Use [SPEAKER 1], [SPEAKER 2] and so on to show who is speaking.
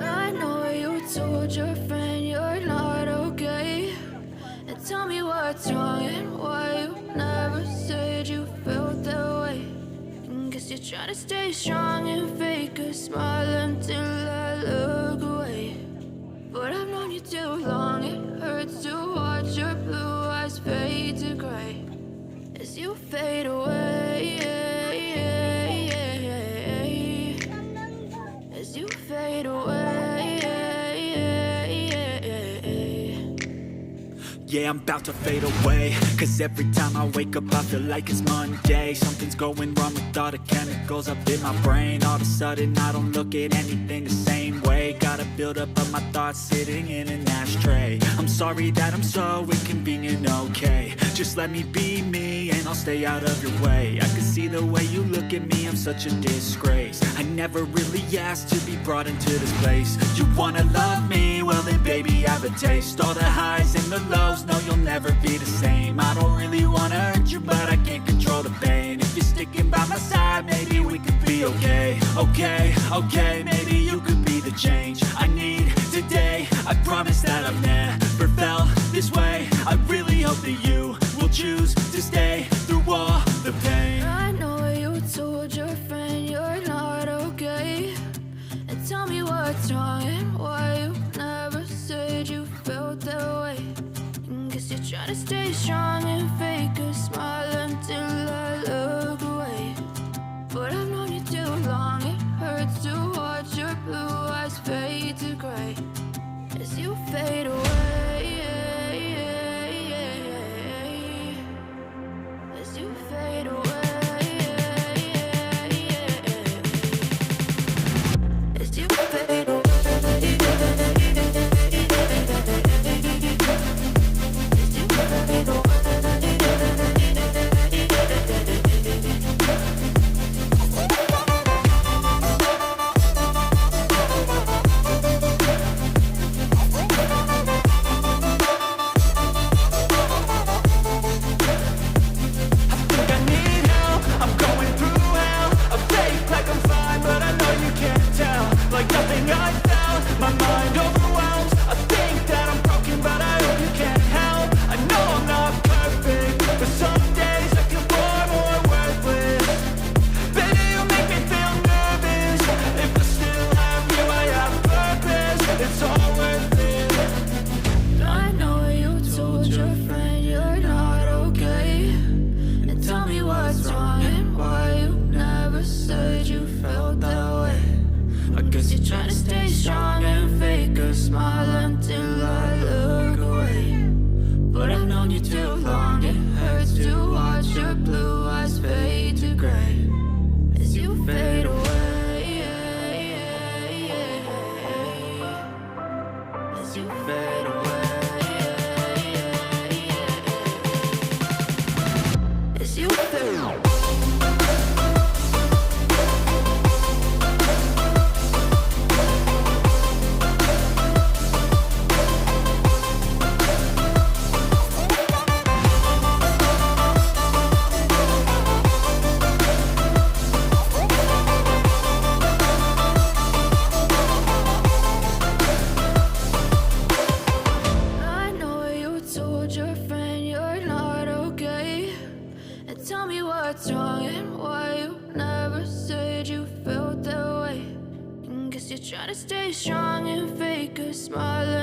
[SPEAKER 1] I know you told your friend you're not okay. And tell me what's wrong and why you never said you felt that way. Guess you're trying to stay strong and fake a smile until I look away. But I've known you too long, it hurts to watch your blue eyes fade to gray as you fade away. As you fade away.
[SPEAKER 2] Yeah, I'm about to fade away. Cause every time I wake up I feel like it's Monday. Something's going wrong with all the chemicals up in my brain. All of a sudden I don't look at anything the same way. Got a build up of my thoughts sitting in an ashtray. I'm sorry that I'm so inconvenient, okay. Just let me be me and I'll stay out of your way. I can see the way you look at me, I'm such a disgrace. I never really asked to be brought into this place. You wanna love me? Well then baby have a taste. All the highs and the lows, no you'll never be the same. I don't really wanna hurt you but I can't control the pain. If you're sticking by my side maybe we could be okay. Okay, maybe you could be the change I need today. I promise that I've never felt this way. I really hope that you will choose to stay through all the pain.
[SPEAKER 1] I know you told your friend you're not okay. And tell me what's wrong and why you never said you felt that way. Guess you're trying to stay strong and fake a smile until I look away. But I've known you too long, it hurts to watch your blue eyes fade to gray as you fade away. As you fade away. As you fade away. What's wrong and why you never said you felt that way? Guess you're trying to stay strong and fake a smile.